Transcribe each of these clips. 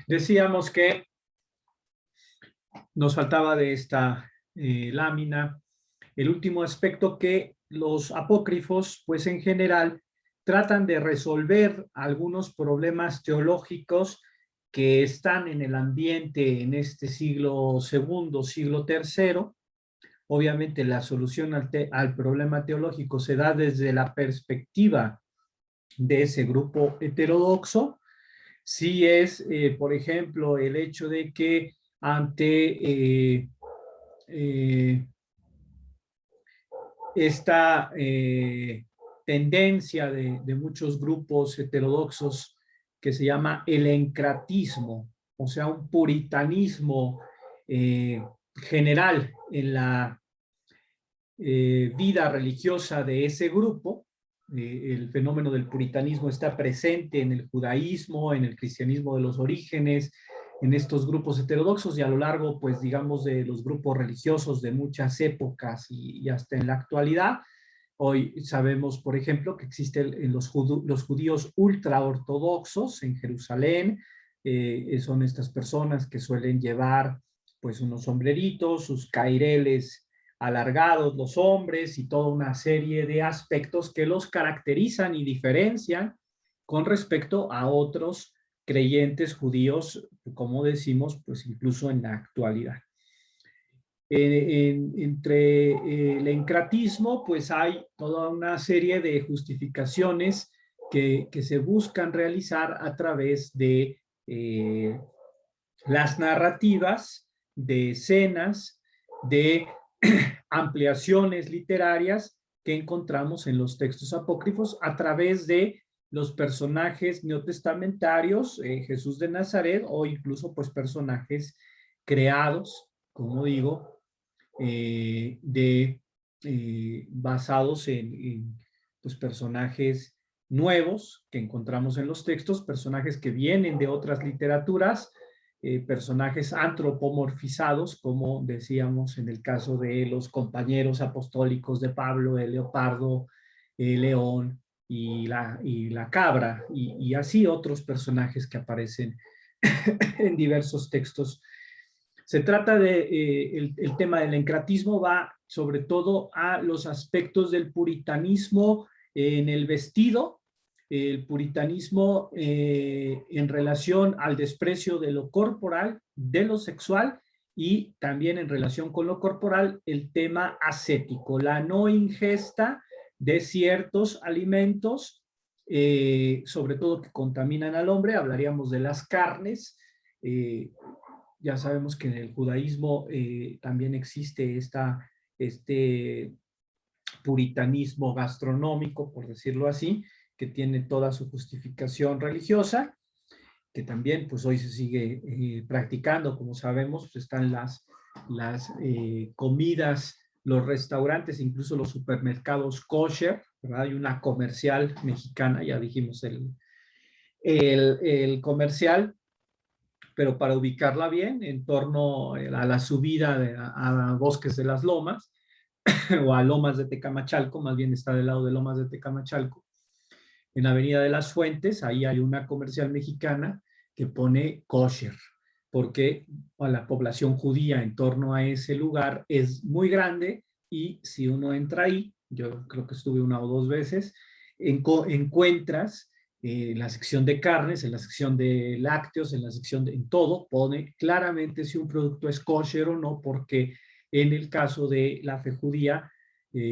decíamos que nos faltaba de esta lámina el último aspecto, que los apócrifos, pues en general, tratan de resolver algunos problemas teológicos que están en el ambiente en este siglo segundo, siglo tercero. Obviamente la solución al problema teológico se da desde la perspectiva de ese grupo heterodoxo. Sí es, por ejemplo, el hecho de que ante esta tendencia de muchos grupos heterodoxos que se llama el encratismo, o sea, un puritanismo general en la vida religiosa de ese grupo. El fenómeno del puritanismo está presente en el judaísmo, en el cristianismo de los orígenes, en estos grupos heterodoxos y a lo largo, pues digamos, de los grupos religiosos de muchas épocas y hasta en la actualidad. Hoy sabemos, por ejemplo, que existen los judíos ultraortodoxos en Jerusalén. Son estas personas que suelen llevar pues unos sombreritos, sus caireles alargados los hombres y toda una serie de aspectos que los caracterizan y diferencian con respecto a otros creyentes judíos, como decimos, pues incluso en la actualidad. Entre el encratismo, pues hay toda una serie de justificaciones que se buscan realizar a través de las narrativas, de escenas, de ampliaciones literarias que encontramos en los textos apócrifos a través de los personajes neotestamentarios, Jesús de Nazaret, o incluso pues personajes creados, como digo, basados en pues, personajes nuevos que encontramos en los textos, personajes que vienen de otras literaturas, personajes antropomorfizados, como decíamos en el caso de los compañeros apostólicos de Pablo, el leopardo, el león y la cabra, y así otros personajes que aparecen en diversos textos. Se trata de, el tema del encratismo va sobre todo a los aspectos del puritanismo en el vestido, el puritanismo en relación al desprecio de lo corporal, de lo sexual, y también en relación con lo corporal, el tema ascético, la no ingesta de ciertos alimentos, sobre todo que contaminan al hombre. Hablaríamos de las carnes. Ya sabemos que en el judaísmo también existe este puritanismo gastronómico, por decirlo así, que tiene toda su justificación religiosa, que también pues hoy se sigue practicando. Como sabemos, pues están las comidas, los restaurantes, incluso los supermercados kosher, ¿verdad? Hay una comercial mexicana, ya dijimos el comercial, pero para ubicarla bien, en torno a la subida a Bosques de las Lomas, o a Lomas de Tecamachalco, más bien está del lado de Lomas de Tecamachalco, en Avenida de las Fuentes. Ahí hay una comercial mexicana que pone kosher, porque la población judía en torno a ese lugar es muy grande, y si uno entra ahí, yo creo que estuve una o dos veces, encuentras en la sección de carnes, en la sección de lácteos, en la sección en todo, pone claramente si un producto es kosher o no, porque en el caso de la fe judía,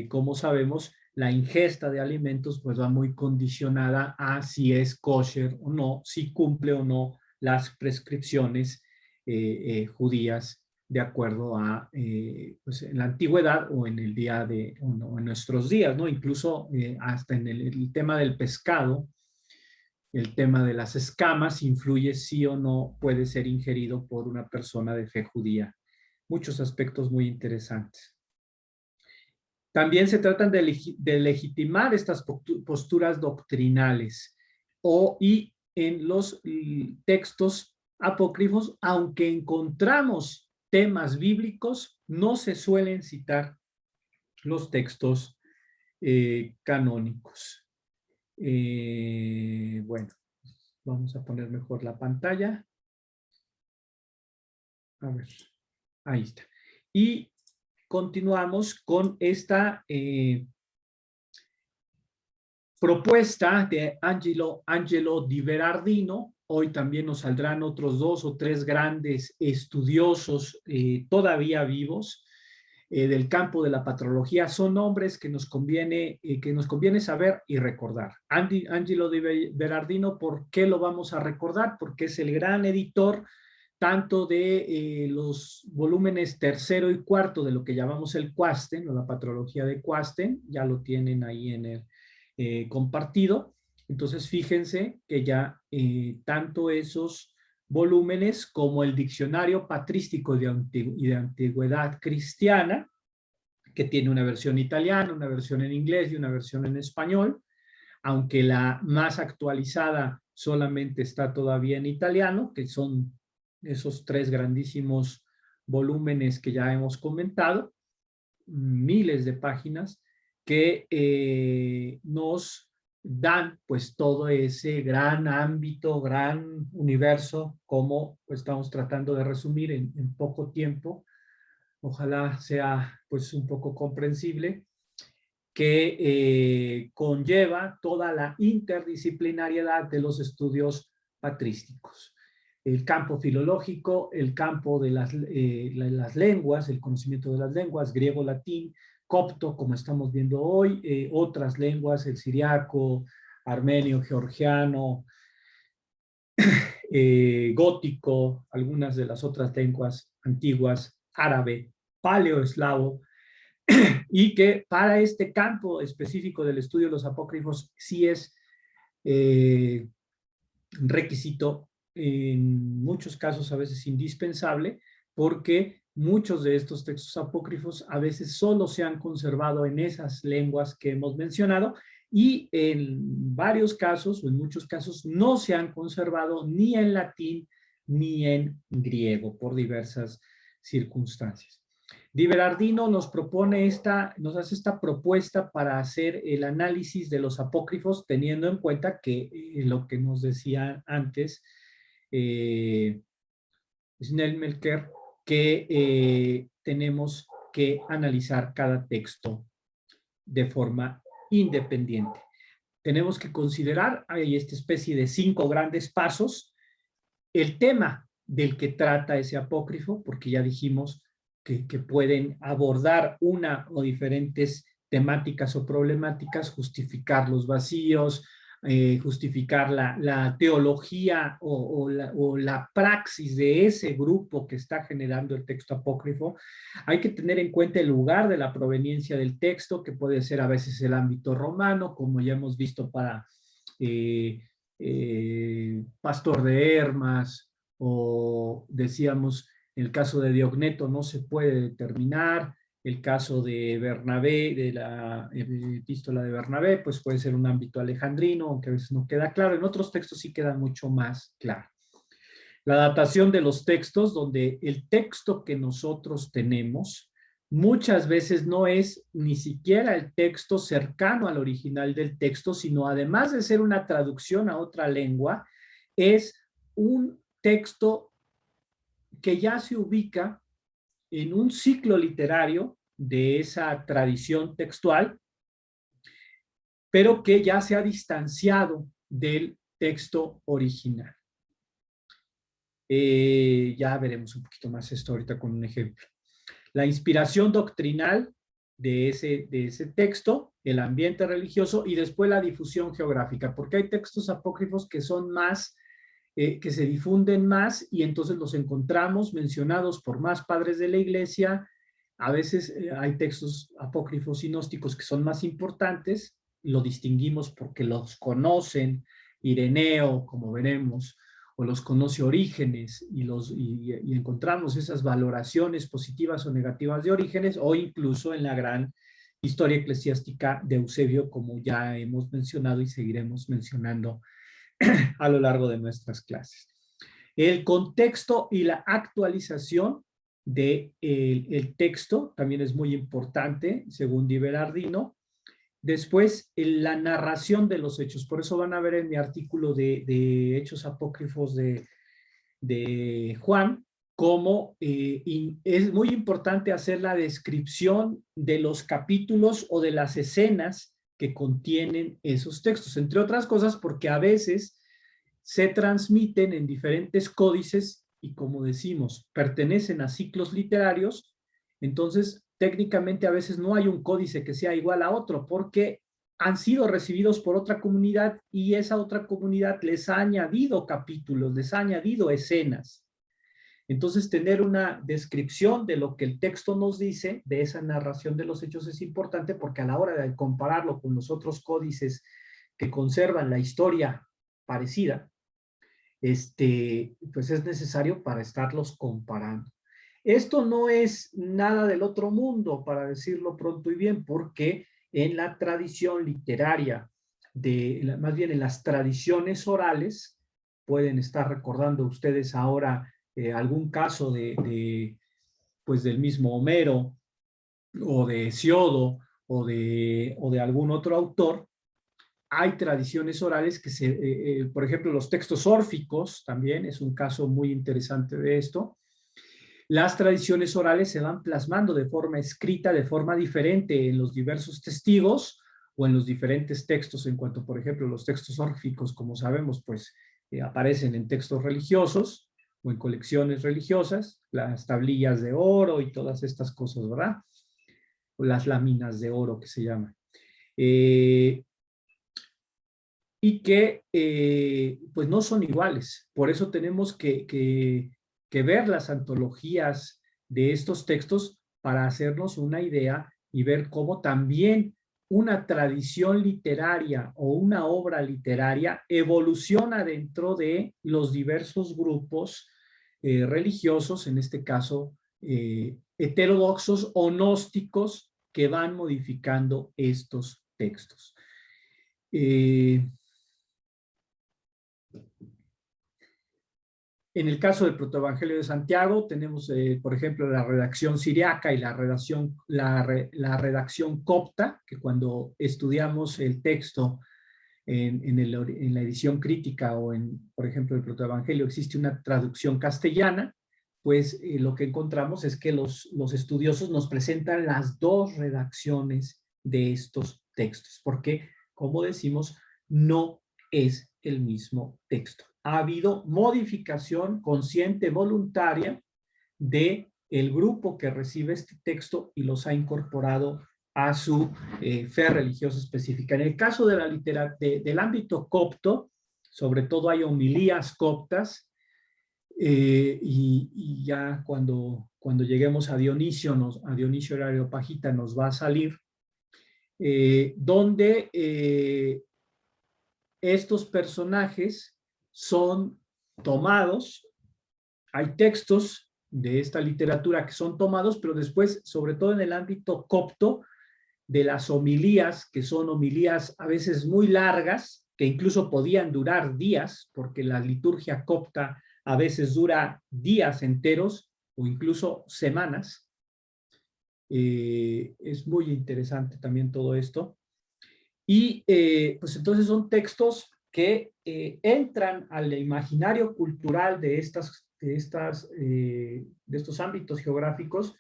como sabemos, la ingesta de alimentos pues va muy condicionada a si es kosher o no, si cumple o no las prescripciones judías de acuerdo a pues en la antigüedad o en el día de, o no, en nuestros días, ¿no? Incluso hasta en el tema del pescado, el tema de las escamas influye si o no puede ser ingerido por una persona de fe judía. Muchos aspectos muy interesantes. También se tratan de legitimar estas posturas doctrinales y en los textos apócrifos, aunque encontramos temas bíblicos, no se suelen citar los textos canónicos. Bueno, vamos a poner mejor la pantalla. A ver, ahí está. Y continuamos con esta propuesta de Angelo Di Berardino. Hoy también nos saldrán otros 2 o 3 grandes estudiosos todavía vivos del campo de la patrología. Son nombres que nos conviene saber y recordar. Angelo Di Berardino, ¿por qué lo vamos a recordar? Porque es el gran editor tanto de los volúmenes tercero y cuarto de lo que llamamos el Quasten, o la patrología de Quasten, ya lo tienen ahí en el compartido. Entonces, fíjense que ya tanto esos volúmenes como el diccionario patrístico y de antigüedad cristiana, que tiene una versión italiana, una versión en inglés y una versión en español, aunque la más actualizada solamente está todavía en italiano, que son esos 3 grandísimos volúmenes que ya hemos comentado, miles de páginas que nos dan pues todo ese gran ámbito, gran universo, como pues, estamos tratando de resumir en poco tiempo. Ojalá sea pues un poco comprensible, que conlleva toda la interdisciplinariedad de los estudios patrísticos. El campo filológico, el campo de las lenguas, el conocimiento de las lenguas, griego, latín, copto, como estamos viendo hoy, otras lenguas, el siriaco, armenio, georgiano, gótico, algunas de las otras lenguas antiguas, árabe, paleoeslavo, y que para este campo específico del estudio de los apócrifos sí es requisito, en muchos casos a veces indispensable, porque muchos de estos textos apócrifos a veces solo se han conservado en esas lenguas que hemos mencionado y en varios casos o en muchos casos no se han conservado ni en latín ni en griego por diversas circunstancias. Di Berardino nos hace esta propuesta para hacer el análisis de los apócrifos, teniendo en cuenta que lo que nos decía antes Schnellmelker, que tenemos que analizar cada texto de forma independiente. Tenemos que considerar, hay esta especie de 5 grandes pasos, el tema del que trata ese apócrifo, porque ya dijimos que pueden abordar una o diferentes temáticas o problemáticas, justificar los vacíos, justificar la teología o la praxis de ese grupo que está generando el texto apócrifo. Hay que tener en cuenta el lugar de la proveniencia del texto, que puede ser a veces el ámbito romano, como ya hemos visto para Pastor de Hermas, o decíamos, en el caso de Diogneto no se puede determinar, el caso de Bernabé, de la epístola de Bernabé, pues puede ser un ámbito alejandrino, aunque a veces no queda claro, en otros textos sí queda mucho más claro. La datación de los textos, donde el texto que nosotros tenemos muchas veces no es ni siquiera el texto cercano al original del texto, sino además de ser una traducción a otra lengua, es un texto que ya se ubica en un ciclo literario de esa tradición textual, pero que ya se ha distanciado del texto original. Ya veremos un poquito más esto ahorita con un ejemplo. La inspiración doctrinal de ese texto, el ambiente religioso y después la difusión geográfica, porque hay textos apócrifos que son más, que se difunden más y entonces los encontramos mencionados por más padres de la iglesia. A veces hay textos apócrifos y gnósticos que son más importantes, lo distinguimos porque los conocen, Ireneo, como veremos, o los conoce Orígenes y encontramos esas valoraciones positivas o negativas de Orígenes, o incluso en la gran historia eclesiástica de Eusebio, como ya hemos mencionado y seguiremos mencionando a lo largo de nuestras clases. El contexto y la actualización del texto también es muy importante, según Di Berardino. Después, la narración de los hechos. Por eso van a ver en mi artículo de hechos apócrifos de Juan, cómo es muy importante hacer la descripción de los capítulos o de las escenas que contienen esos textos, entre otras cosas porque a veces se transmiten en diferentes códices y, como decimos, pertenecen a ciclos literarios. Entonces técnicamente a veces no hay un códice que sea igual a otro porque han sido recibidos por otra comunidad y esa otra comunidad les ha añadido capítulos, les ha añadido escenas. Entonces, tener una descripción de lo que el texto nos dice, de esa narración de los hechos, es importante porque a la hora de compararlo con los otros códices que conservan la historia parecida, pues es necesario para estarlos comparando. Esto no es nada del otro mundo, para decirlo pronto y bien, porque en la tradición literaria, más bien en las tradiciones orales, pueden estar recordando ustedes ahora algún caso pues del mismo Homero o de Hesiodo o de algún otro autor. Hay tradiciones orales que por ejemplo, los textos órficos también es un caso muy interesante de esto. Las tradiciones orales se van plasmando de forma escrita, de forma diferente en los diversos testigos o en los diferentes textos, en cuanto, por ejemplo, los textos órficos, como sabemos, pues aparecen en textos religiosos o en colecciones religiosas, las tablillas de oro y todas estas cosas, ¿verdad? O las láminas de oro que se llaman. Y que pues no son iguales. Por eso tenemos que ver las antologías de estos textos para hacernos una idea y ver cómo también una tradición literaria o una obra literaria evoluciona dentro de los diversos grupos religiosos, en este caso heterodoxos o gnósticos, que van modificando estos textos. En el caso del Protoevangelio de Santiago, tenemos, por ejemplo, la redacción siriaca y la redacción copta, que cuando estudiamos el texto en la edición crítica o por ejemplo, el Protoevangelio, existe una traducción castellana, pues lo que encontramos es que los estudiosos nos presentan las dos redacciones de estos textos, porque, como decimos, no es el mismo texto. Ha habido modificación consciente, voluntaria, de el grupo que recibe este texto y los ha incorporado a su fe religiosa específica. En el caso de del ámbito copto, sobre todo hay homilías coptas, y ya cuando lleguemos a Dionisio el Areopagita nos va a salir, donde estos personajes son tomados. Hay textos de esta literatura que son tomados, pero después, sobre todo en el ámbito copto, de las homilías, que son homilías a veces muy largas, que incluso podían durar días, porque la liturgia copta a veces dura días enteros o incluso semanas. Es muy interesante también todo esto. Y pues entonces son textos que entran al imaginario cultural de estos ámbitos geográficos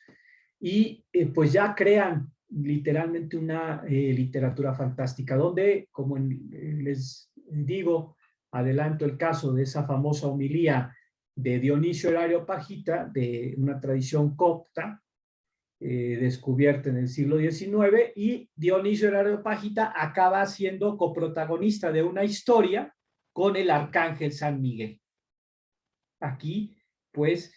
y pues ya crean literalmente una literatura fantástica, donde, como les digo, adelanto el caso de esa famosa homilía de Dionisio el Areopagita, de una tradición copta, descubierta en el siglo XIX, y Dionisio el Areopagita acaba siendo coprotagonista de una historia con el arcángel San Miguel. Aquí, pues,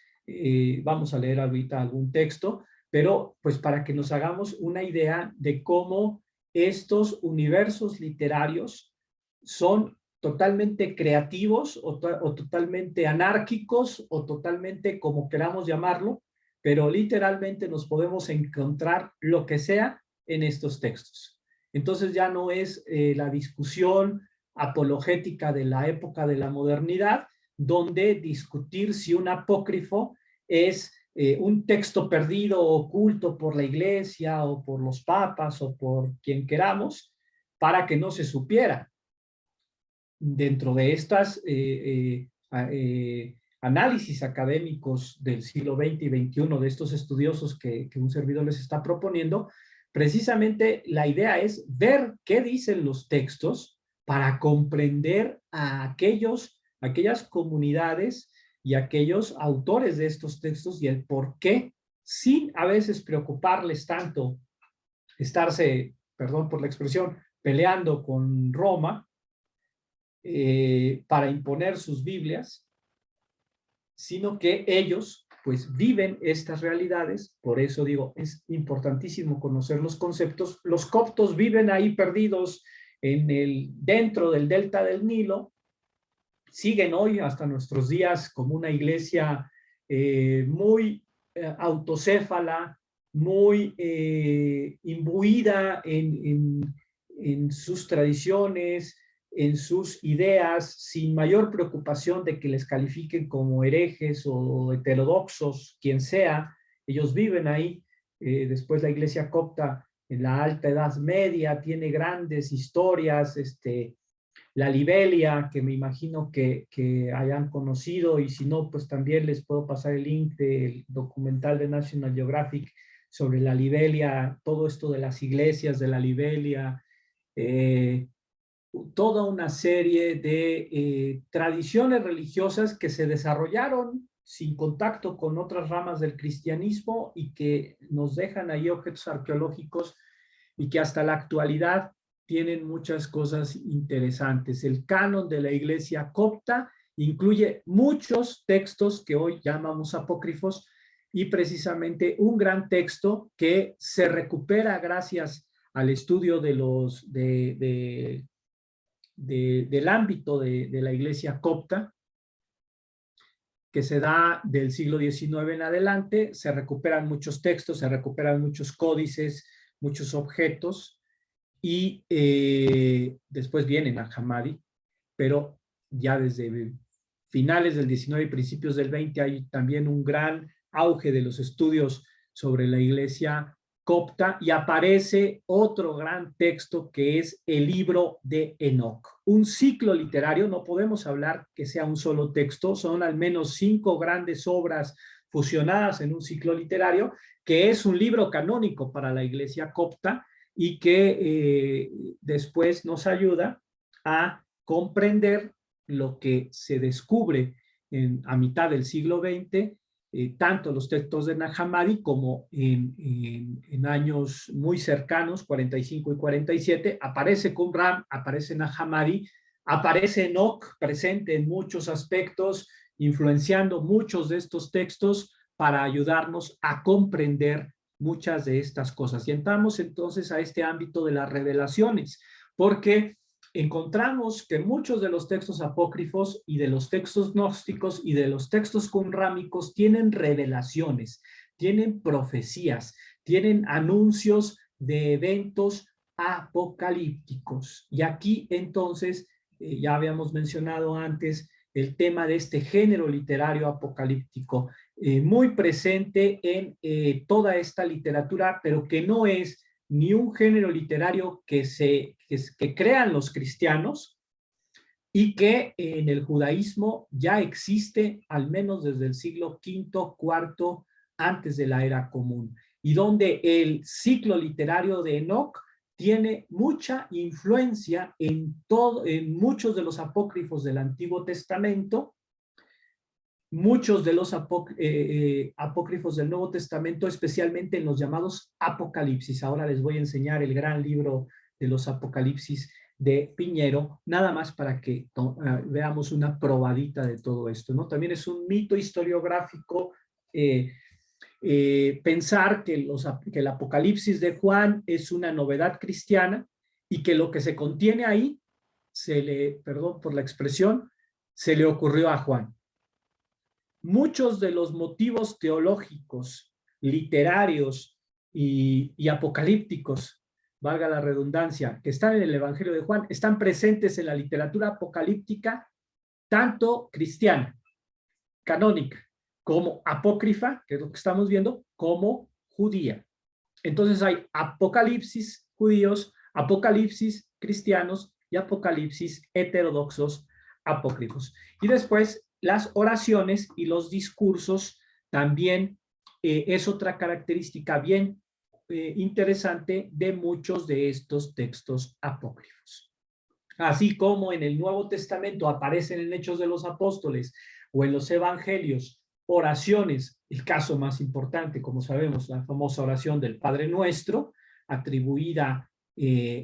vamos a leer ahorita algún texto, pero pues para que nos hagamos una idea de cómo estos universos literarios son totalmente creativos o totalmente anárquicos o totalmente como queramos llamarlo, pero literalmente nos podemos encontrar lo que sea en estos textos. Entonces ya no es la discusión apologética de la época de la modernidad, donde discutir si un apócrifo es un texto perdido o oculto por la iglesia o por los papas o por quien queramos, para que no se supiera. Dentro de estas análisis académicos del siglo XX y XXI de estos estudiosos que un servidor les está proponiendo, precisamente la idea es ver qué dicen los textos para comprender a aquellas comunidades y aquellos autores de estos textos y el por qué, sin a veces preocuparles tanto estarse, perdón por la expresión, peleando con Roma para imponer sus Biblias, sino que ellos pues viven estas realidades. Por eso digo, es importantísimo conocer los conceptos. Los coptos viven ahí perdidos dentro del delta del Nilo, siguen hoy hasta nuestros días como una iglesia muy autocéfala, muy imbuida en sus tradiciones, en sus ideas, sin mayor preocupación de que les califiquen como herejes o heterodoxos, quien sea. Ellos viven ahí. Después la iglesia copta en la Alta Edad Media tiene grandes historias, la Libelia, que me imagino que hayan conocido, y si no, pues también les puedo pasar el link del documental de National Geographic sobre la Libelia, todo esto de las iglesias de la Libelia, toda una serie de tradiciones religiosas que se desarrollaron sin contacto con otras ramas del cristianismo y que nos dejan ahí objetos arqueológicos y que hasta la actualidad tienen muchas cosas interesantes. El canon de la iglesia copta incluye muchos textos que hoy llamamos apócrifos y precisamente un gran texto que se recupera gracias al estudio del ámbito de la iglesia copta, que se da del siglo XIX en adelante. Se recuperan muchos textos, se recuperan muchos códices, muchos objetos, y después viene Nag Hammadi, pero ya desde finales del XIX y principios del XX hay también un gran auge de los estudios sobre la iglesia copta y aparece otro gran texto que es el libro de Enoc, un ciclo literario. No podemos hablar que sea un solo texto, son al menos 5 grandes obras fusionadas en un ciclo literario, que es un libro canónico para la iglesia copta y que después nos ayuda a comprender lo que se descubre a mitad del siglo XX, tanto los textos de Nag Hammadi como en años muy cercanos, 45 y 47, aparece Qumran, aparece Nag Hammadi, aparece Enoch presente en muchos aspectos, influenciando muchos de estos textos para ayudarnos a comprender muchas de estas cosas. Y entramos entonces a este ámbito de las revelaciones, porque encontramos que muchos de los textos apócrifos y de los textos gnósticos y de los textos qumrámicos tienen revelaciones, tienen profecías, tienen anuncios de eventos apocalípticos. Y aquí entonces, ya habíamos mencionado antes el tema de este género literario apocalíptico, muy presente en toda esta literatura, pero que no es ni un género literario que crean los cristianos y que en el judaísmo ya existe al menos desde el siglo V, IV antes de la era común, y donde el ciclo literario de Enoc tiene mucha influencia en muchos de los apócrifos del Antiguo Testamento, muchos de los apócrifos del Nuevo Testamento, especialmente en los llamados Apocalipsis. Ahora les voy a enseñar el gran libro de los Apocalipsis de Piñero, nada más para que veamos una probadita de todo esto, ¿no? También es un mito historiográfico pensar que el Apocalipsis de Juan es una novedad cristiana y que lo que se contiene ahí, perdón por la expresión, se le ocurrió a Juan. Muchos de los motivos teológicos, literarios y apocalípticos, valga la redundancia, que están en el Evangelio de Juan, están presentes en la literatura apocalíptica, tanto cristiana, canónica, como apócrifa, que es lo que estamos viendo, como judía. Entonces hay apocalipsis judíos, apocalipsis cristianos y apocalipsis heterodoxos apócrifos. Y después las oraciones y los discursos también es otra característica bien interesante de muchos de estos textos apócrifos. Así como en el Nuevo Testamento aparecen en Hechos de los Apóstoles o en los Evangelios oraciones, el caso más importante, como sabemos, la famosa oración del Padre Nuestro, atribuida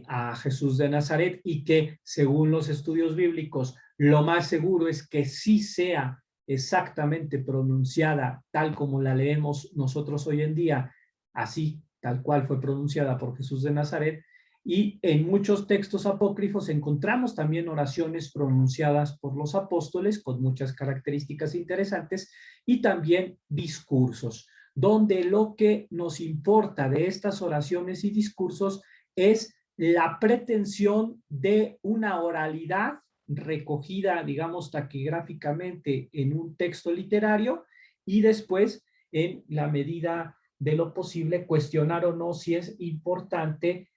a Jesús de Nazaret, y que según los estudios bíblicos lo más seguro es que sí sea exactamente pronunciada tal como la leemos nosotros hoy en día, así tal cual fue pronunciada por Jesús de Nazaret. Y en muchos textos apócrifos encontramos también oraciones pronunciadas por los apóstoles con muchas características interesantes, y también discursos, donde lo que nos importa de estas oraciones y discursos es la pretensión de una oralidad recogida, digamos, taquigráficamente en un texto literario, y después, en la medida de lo posible, cuestionar o no si es importante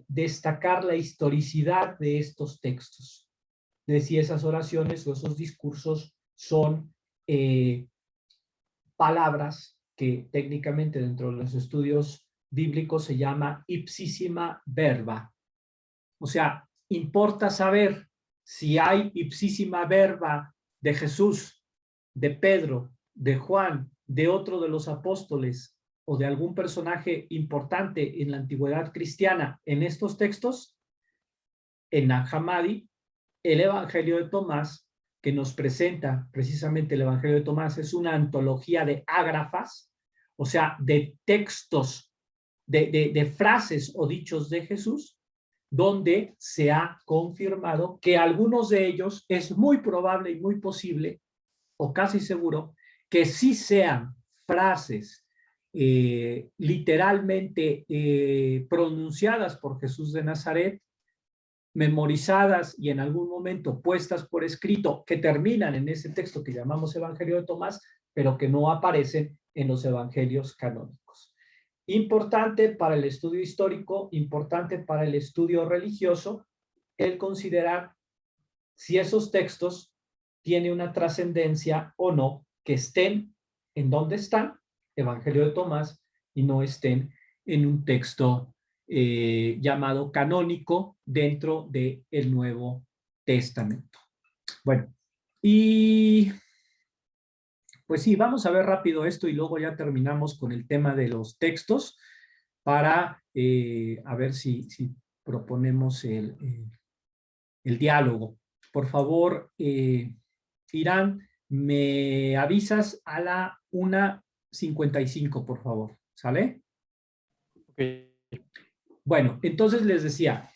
destacar la historicidad de estos textos, de si esas oraciones o esos discursos son palabras que técnicamente dentro de los estudios bíblicos se llama ipsísima verba. O sea, importa saber si hay ipsísima verba de Jesús, de Pedro, de Juan, de otro de los apóstoles o de algún personaje importante en la antigüedad cristiana en estos textos. En Nag Hammadi, el Evangelio de Tomás, que nos presenta precisamente el Evangelio de Tomás, es una antología de ágrafas, o sea, de textos, de frases o dichos de Jesús, donde se ha confirmado que algunos de ellos es muy probable y muy posible, o casi seguro, que sí sean frases literalmente pronunciadas por Jesús de Nazaret, memorizadas y en algún momento puestas por escrito, que terminan en ese texto que llamamos Evangelio de Tomás, pero que no aparecen en los evangelios canónicos. Importante para el estudio histórico, importante para el estudio religioso, el considerar si esos textos tienen una trascendencia o no, que estén en donde están, Evangelio de Tomás, y no estén en un texto llamado canónico dentro del Nuevo Testamento. Bueno, y pues sí, vamos a ver rápido esto y luego ya terminamos con el tema de los textos para a ver si proponemos el diálogo. Por favor, Irán, me avisas a la 1:55, por favor. ¿Sale? Okay. Bueno, entonces les decía,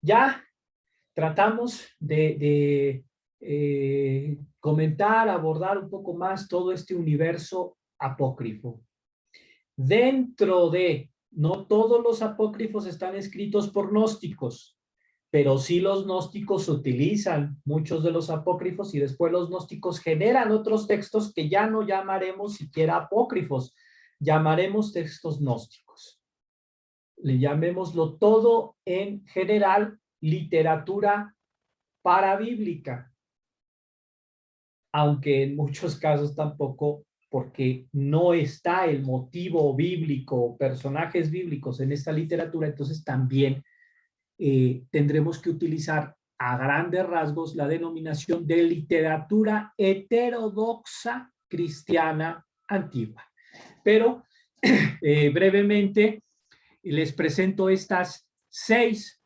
ya tratamos de comentar, abordar un poco más todo este universo apócrifo. Dentro de, no todos los apócrifos están escritos por gnósticos, pero sí los gnósticos utilizan muchos de los apócrifos y después los gnósticos generan otros textos que ya no llamaremos siquiera apócrifos, llamaremos textos gnósticos. Le llamémoslo todo en general literatura parabíblica, aunque en muchos casos tampoco, porque no está el motivo bíblico, personajes bíblicos en esta literatura, entonces también tendremos que utilizar a grandes rasgos la denominación de literatura heterodoxa cristiana antigua. Pero brevemente les presento estas 6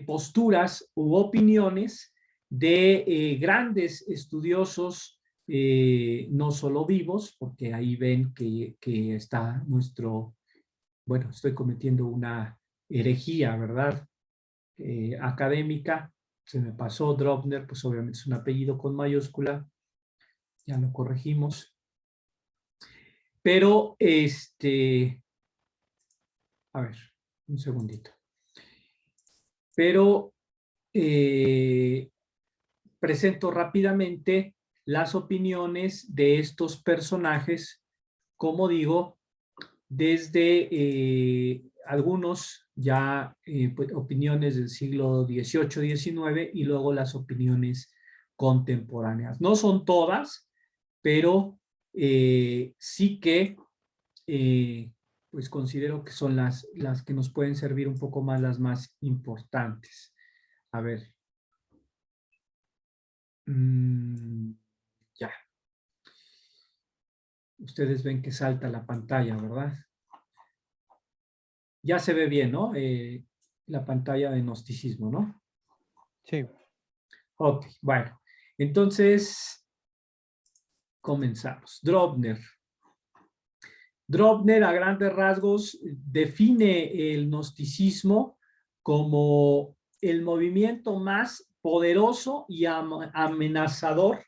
posturas u opiniones de grandes estudiosos, no solo vivos, porque ahí ven que está nuestro, bueno, estoy cometiendo una herejía, ¿verdad? Académica, se me pasó Dropner, pues obviamente es un apellido con mayúscula, ya lo corregimos, pero a ver, un segundito, pero presento rápidamente las opiniones de estos personajes, como digo, desde algunos ya pues, opiniones del siglo XVIII, XIX y luego las opiniones contemporáneas. No son todas, pero sí que pues considero que son las que nos pueden servir un poco más, las más importantes. A ver. Ya. Ustedes ven que salta la pantalla, ¿verdad? Ya se ve bien, ¿no? La pantalla de gnosticismo, ¿no? Sí. Ok, bueno. Entonces, comenzamos. Drovner. Drovner, a grandes rasgos, define el gnosticismo como el movimiento más poderoso y amenazador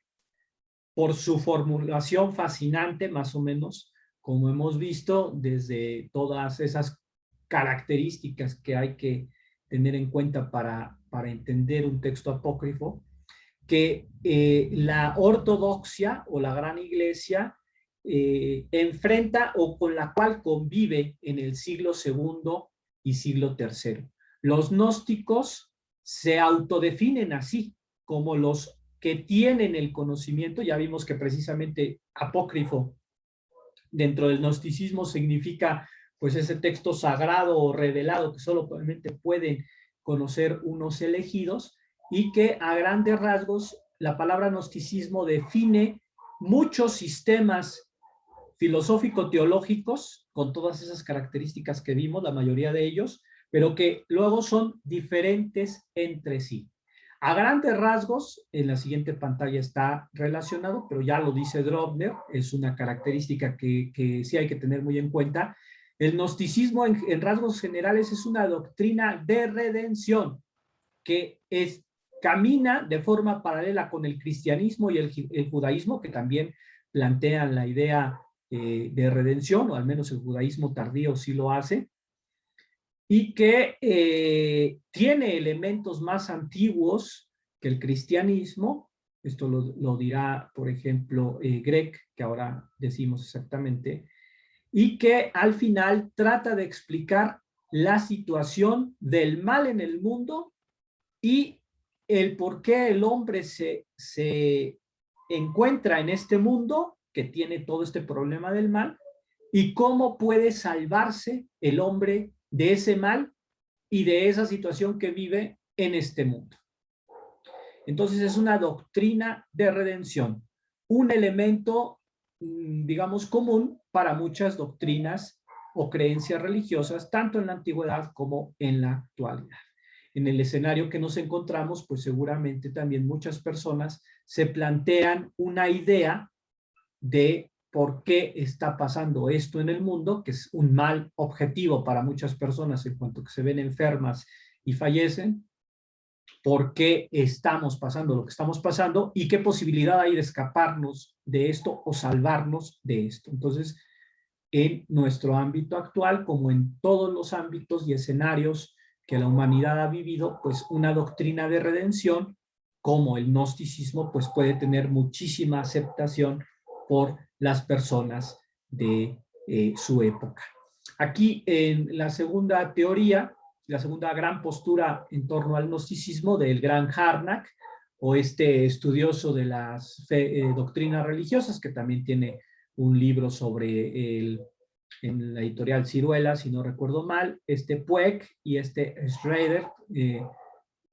por su formulación fascinante, más o menos, como hemos visto, desde todas esas características que hay que tener en cuenta para entender un texto apócrifo, que la ortodoxia o la gran iglesia enfrenta o con la cual convive en el siglo II y siglo III. Los gnósticos se autodefinen así, como los que tienen el conocimiento. Ya vimos que precisamente apócrifo dentro del gnosticismo significa pues ese texto sagrado o revelado que solo probablemente pueden conocer unos elegidos, y que a grandes rasgos la palabra gnosticismo define muchos sistemas filosófico-teológicos con todas esas características que vimos, la mayoría de ellos, pero que luego son diferentes entre sí. A grandes rasgos, en la siguiente pantalla está relacionado, pero ya lo dice Drovner, es una característica que sí hay que tener muy en cuenta. El gnosticismo en rasgos generales es una doctrina de redención que camina de forma paralela con el cristianismo y el judaísmo, que también plantean la idea de redención, o al menos el judaísmo tardío sí lo hace, y que tiene elementos más antiguos que el cristianismo. Esto lo dirá, por ejemplo, Greg, que ahora decimos exactamente, y que al final trata de explicar la situación del mal en el mundo y el por qué el hombre se encuentra en este mundo que tiene todo este problema del mal, y cómo puede salvarse el hombre de ese mal y de esa situación que vive en este mundo. Entonces es una doctrina de redención, un elemento, digamos, común para muchas doctrinas o creencias religiosas, tanto en la antigüedad como en la actualidad. En el escenario que nos encontramos, pues seguramente también muchas personas se plantean una idea de por qué está pasando esto en el mundo, que es un mal objetivo para muchas personas en cuanto que se ven enfermas y fallecen, por qué estamos pasando lo que estamos pasando y qué posibilidad hay de escaparnos de esto o salvarnos de esto. Entonces, en nuestro ámbito actual, como en todos los ámbitos y escenarios que la humanidad ha vivido, pues una doctrina de redención como el gnosticismo pues puede tener muchísima aceptación por las personas de su época. Aquí en la segunda teoría, la segunda gran postura en torno al gnosticismo del gran Harnack, o este estudioso de las doctrinas religiosas, que también tiene un libro sobre en la editorial Ciruela, si no recuerdo mal, este Puig y este Schrader,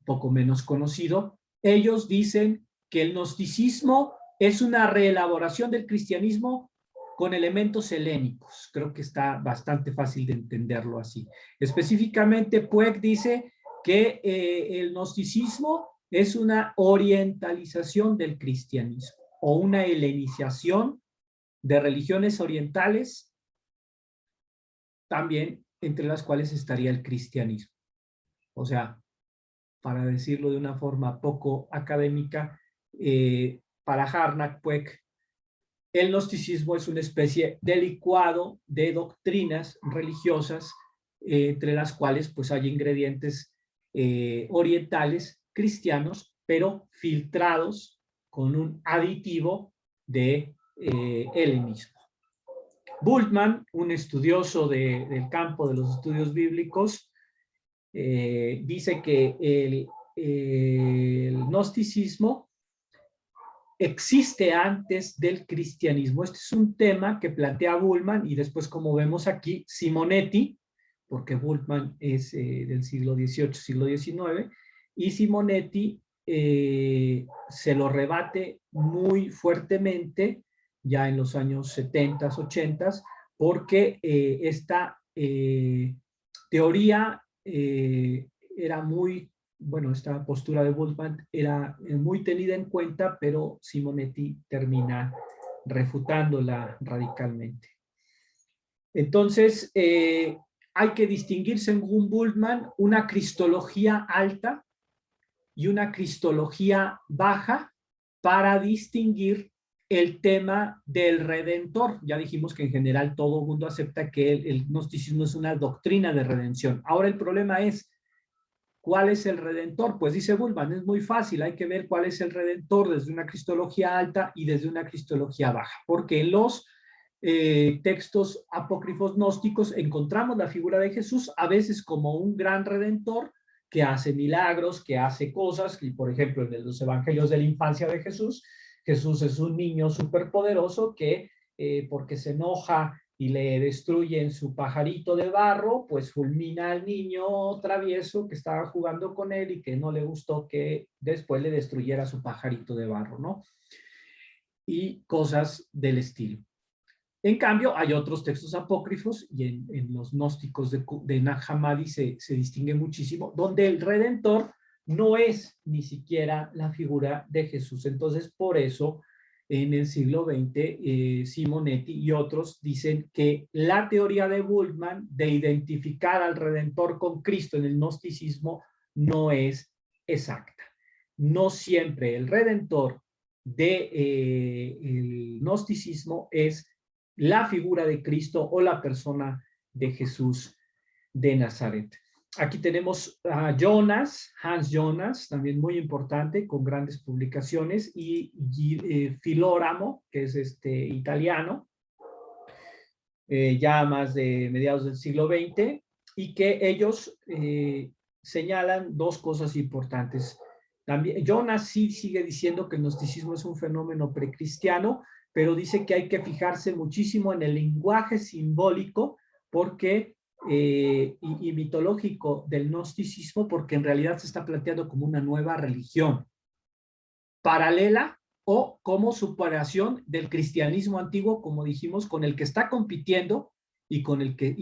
poco menos conocido. Ellos dicen que el gnosticismo es una reelaboración del cristianismo con elementos helénicos. Creo que está bastante fácil de entenderlo así. Específicamente, Puig dice que el gnosticismo es una orientalización del cristianismo o una helenización de religiones orientales, también entre las cuales estaría el cristianismo. O sea, para decirlo de una forma poco académica, para Harnack, Puig, el gnosticismo es una especie de licuado de doctrinas religiosas, entre las cuales pues hay ingredientes orientales, cristianos, pero filtrados con un aditivo de helenismo. Bultmann, un estudioso del campo de los estudios bíblicos, dice que el gnosticismo existe antes del cristianismo. Este es un tema que plantea Bultmann y después, como vemos aquí, Simonetti, porque Bultmann es del siglo XVIII, siglo XIX, y Simonetti se lo rebate muy fuertemente ya en los años 70, 80, porque esta teoría era muy, bueno, esta postura de Bultmann era muy tenida en cuenta, pero Simonetti termina refutándola radicalmente. Entonces, hay que distinguir, según Bultmann, una cristología alta y una cristología baja para distinguir el tema del Redentor. Ya dijimos que en general todo el mundo acepta que el gnosticismo es una doctrina de redención. Ahora el problema es, ¿cuál es el Redentor? Pues dice Bultmann, es muy fácil, hay que ver cuál es el Redentor desde una cristología alta y desde una cristología baja, porque en los textos apócrifos gnósticos encontramos la figura de Jesús a veces como un gran Redentor que hace milagros, que hace cosas, y por ejemplo en los evangelios de la infancia de Jesús, Jesús es un niño superpoderoso que porque se enoja y le destruyen su pajarito de barro, pues fulmina al niño travieso que estaba jugando con él y que no le gustó que después le destruyera su pajarito de barro, ¿no? Y cosas del estilo. En cambio, hay otros textos apócrifos, y en los gnósticos de Nag Hammadi se distingue muchísimo, donde el Redentor no es ni siquiera la figura de Jesús. Entonces, por eso, en el siglo XX, Simonetti y otros dicen que la teoría de Bultmann de identificar al Redentor con Cristo en el gnosticismo no es exacta. No siempre el Redentor del gnosticismo es la figura de Cristo o la persona de Jesús de Nazaret. Aquí tenemos a Jonas, Hans Jonas, también muy importante, con grandes publicaciones, y Filóramo, que es italiano, ya más de mediados del siglo XX, y que ellos señalan dos cosas importantes. También, Jonas sí sigue diciendo que el gnosticismo es un fenómeno precristiano, pero dice que hay que fijarse muchísimo en el lenguaje simbólico porque, y mitológico del gnosticismo, porque en realidad se está planteando como una nueva religión paralela o como superación del cristianismo antiguo, como dijimos, con el que está compitiendo y con el que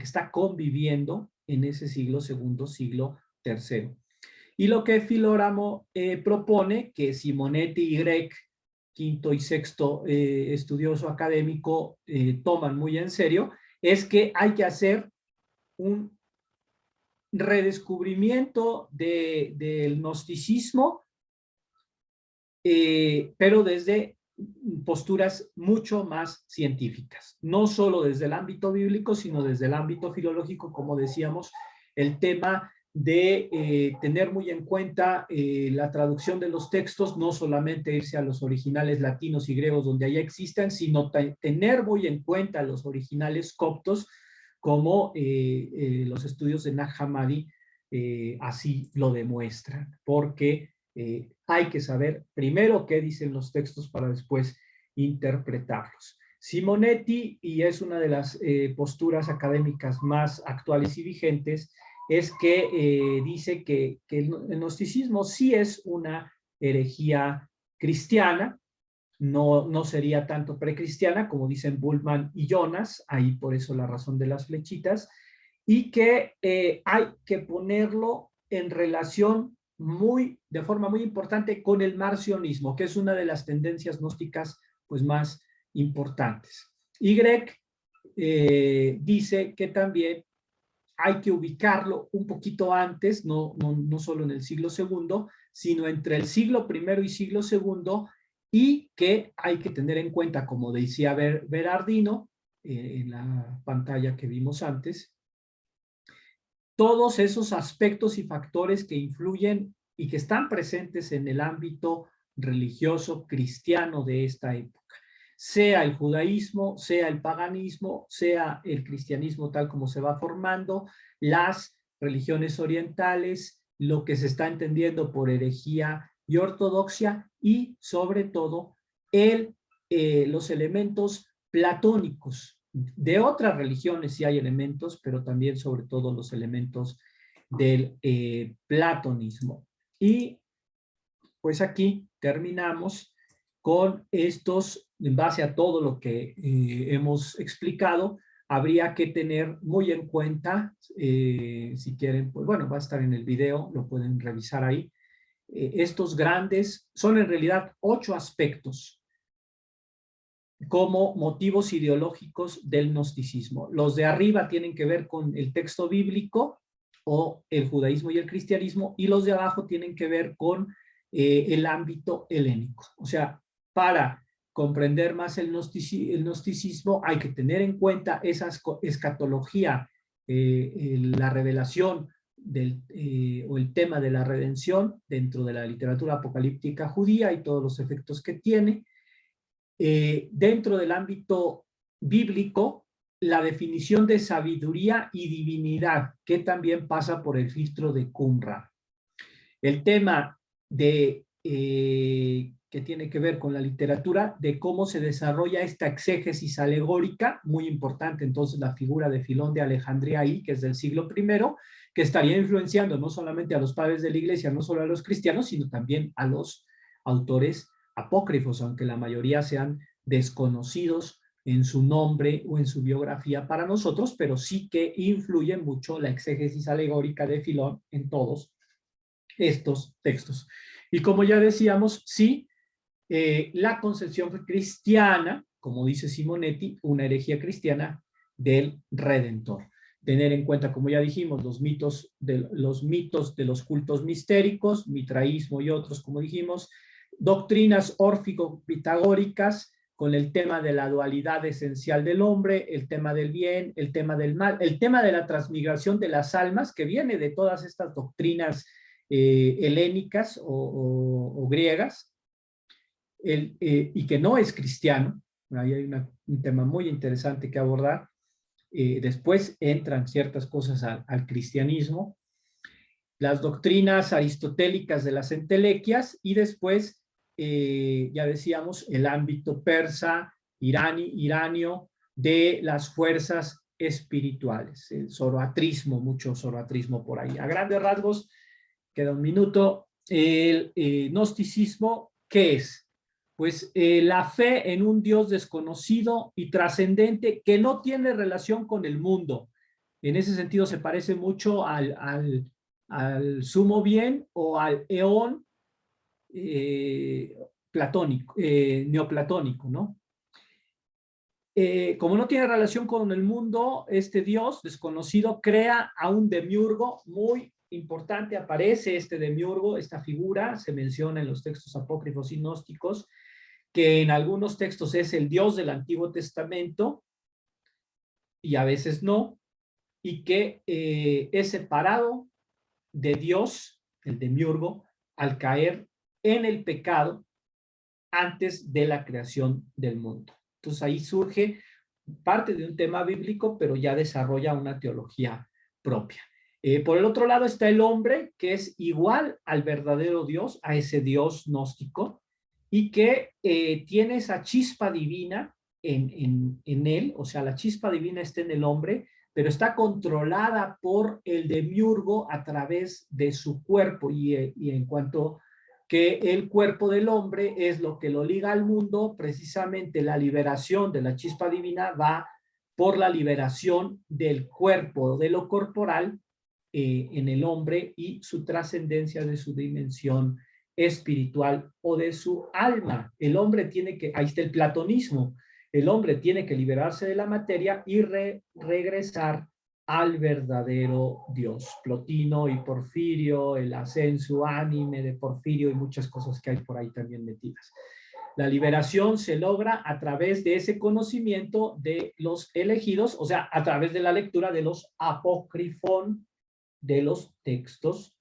está conviviendo en ese siglo segundo, siglo tercero. Y lo que Filóramo propone, que Simonetti y Grec, quinto y sexto estudioso académico, toman muy en serio, es que hay que hacer un redescubrimiento del gnosticismo, pero desde posturas mucho más científicas, no solo desde el ámbito bíblico, sino desde el ámbito filológico, como decíamos, el tema de tener muy en cuenta la traducción de los textos, no solamente irse a los originales latinos y griegos donde allá existen, sino tener muy en cuenta los originales coptos, como los estudios de Nag Hammadi así lo demuestran, porque hay que saber primero qué dicen los textos para después interpretarlos. Simonetti, y es una de las posturas académicas más actuales y vigentes, es que dice que el gnosticismo sí es una herejía cristiana, no sería tanto precristiana como dicen Bultmann y Jonas, ahí por eso la razón de las flechitas, y que hay que ponerlo en relación de forma muy importante con el marcionismo, que es una de las tendencias gnósticas pues, más importantes. Y Grec dice que también hay que ubicarlo un poquito antes, no solo en el siglo segundo, sino entre el siglo primero y siglo segundo, y que hay que tener en cuenta, como decía Berardino en la pantalla que vimos antes, todos esos aspectos y factores que influyen y que están presentes en el ámbito religioso cristiano de esta época, sea el judaísmo, sea el paganismo, sea el cristianismo tal como se va formando, las religiones orientales, lo que se está entendiendo por herejía y ortodoxia, y sobre todo los elementos platónicos. De otras religiones sí hay elementos, pero también sobre todo los elementos del platonismo. Y pues aquí terminamos con estos, en base a todo lo que hemos explicado. Habría que tener muy en cuenta, si quieren, pues bueno, va a estar en el video, lo pueden revisar ahí. Estos grandes son en realidad 8 aspectos como motivos ideológicos del gnosticismo. Los de arriba tienen que ver con el texto bíblico o el judaísmo y el cristianismo, y los de abajo tienen que ver con el ámbito helénico. O sea, para comprender más el gnosticismo hay que tener en cuenta esa escatología, la revelación o el tema de la redención dentro de la literatura apocalíptica judía y todos los efectos que tiene. Dentro del ámbito bíblico, la definición de sabiduría y divinidad, que también pasa por el filtro de Qumran. El tema que tiene que ver con la literatura, de cómo se desarrolla esta exégesis alegórica, muy importante entonces la figura de Filón de Alejandría ahí, que es del siglo I, que estaría influenciando no solamente a los padres de la iglesia, no solo a los cristianos, sino también a los autores apócrifos, aunque la mayoría sean desconocidos en su nombre o en su biografía para nosotros, pero sí que influye mucho la exégesis alegórica de Filón en todos estos textos. Y como ya decíamos, sí, la concepción cristiana, como dice Simonetti, una herejía cristiana del Redentor. Tener en cuenta, como ya dijimos, los mitos de los cultos mistéricos, mitraísmo y otros, como dijimos, doctrinas órfico-pitagóricas con el tema de la dualidad esencial del hombre, el tema del bien, el tema del mal, el tema de la transmigración de las almas, que viene de todas estas doctrinas helénicas o griegas, y que no es cristiano. Ahí hay un tema muy interesante que abordar. Después entran ciertas cosas al cristianismo, las doctrinas aristotélicas de las entelequias, y después, ya decíamos, el ámbito persa, iranio, de las fuerzas espirituales, el zoroastrismo, mucho zoroastrismo por ahí. A grandes rasgos, queda un minuto, el gnosticismo, ¿qué es? Pues la fe en un Dios desconocido y trascendente que no tiene relación con el mundo. En ese sentido se parece mucho al sumo bien o al eón platónico, neoplatónico, ¿no? Como no tiene relación con el mundo, este Dios desconocido crea a un demiurgo muy importante. Aparece este demiurgo, esta figura, se menciona en los textos apócrifos y gnósticos, que en algunos textos es el Dios del Antiguo Testamento y a veces no, y que es separado de Dios, el demiurgo, al caer en el pecado antes de la creación del mundo. Entonces ahí surge parte de un tema bíblico, pero ya desarrolla una teología propia. Por el otro lado está el hombre, que es igual al verdadero Dios, a ese Dios gnóstico, y que tiene esa chispa divina en él, o sea, la chispa divina está en el hombre, pero está controlada por el demiurgo a través de su cuerpo, y en cuanto que el cuerpo del hombre es lo que lo liga al mundo, precisamente la liberación de la chispa divina va por la liberación del cuerpo, de lo corporal en el hombre, y su trascendencia de su dimensión espiritual o de su alma. El hombre tiene que, ahí está el platonismo, el hombre tiene que liberarse de la materia y regresar al verdadero Dios. Plotino y Porfirio, el ascenso ánime de Porfirio y muchas cosas que hay por ahí también metidas. La liberación se logra a través de ese conocimiento de los elegidos, o sea, a través de la lectura de los apócrifon, de los textos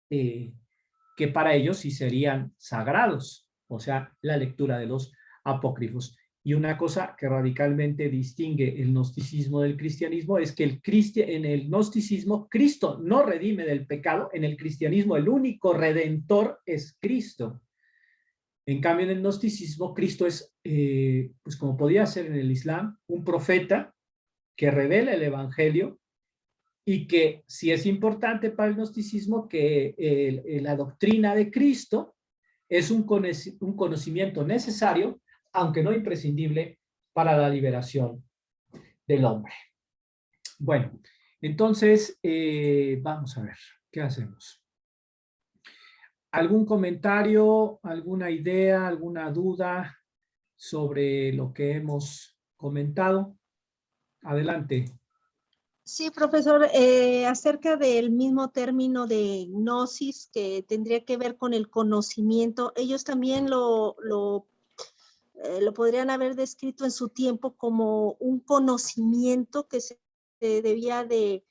que para ellos sí serían sagrados, o sea, la lectura de los apócrifos. Y una cosa que radicalmente distingue el gnosticismo del cristianismo es que en el gnosticismo Cristo no redime del pecado, en el cristianismo el único redentor es Cristo. En cambio, en el gnosticismo Cristo es, pues como podía ser en el Islam, un profeta que revela el evangelio y que sí es importante para el gnosticismo que la doctrina de Cristo es un conocimiento necesario, aunque no imprescindible, para la liberación del hombre. Bueno, entonces, vamos a ver, ¿qué hacemos? ¿Algún comentario, alguna idea, alguna duda sobre lo que hemos comentado? Adelante. Sí, profesor, acerca del mismo término de gnosis que tendría que ver con el conocimiento, ellos también lo podrían haber descrito en su tiempo como un conocimiento que se debía de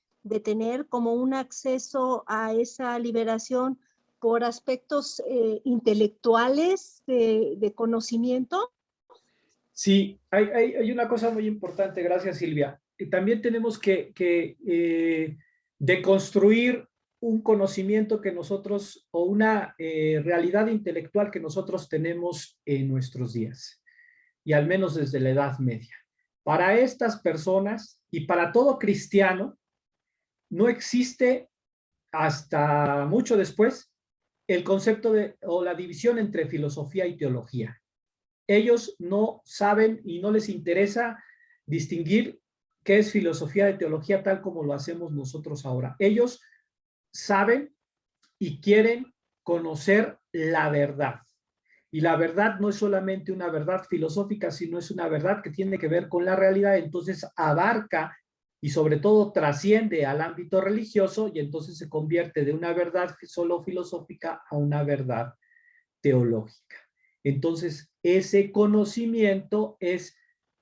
tener, como un acceso a esa liberación por aspectos intelectuales de conocimiento. Sí, hay una cosa muy importante, gracias Silvia. También tenemos que deconstruir un conocimiento que nosotros, o una realidad intelectual que nosotros tenemos en nuestros días, y al menos desde la Edad Media. Para estas personas y para todo cristiano, no existe hasta mucho después el concepto o la división entre filosofía y teología. Ellos no saben y no les interesa distinguir qué es filosofía de teología tal como lo hacemos nosotros ahora. Ellos saben y quieren conocer la verdad. Y la verdad no es solamente una verdad filosófica, sino es una verdad que tiene que ver con la realidad, entonces abarca y sobre todo trasciende al ámbito religioso y entonces se convierte de una verdad solo filosófica a una verdad teológica. Entonces, ese conocimiento es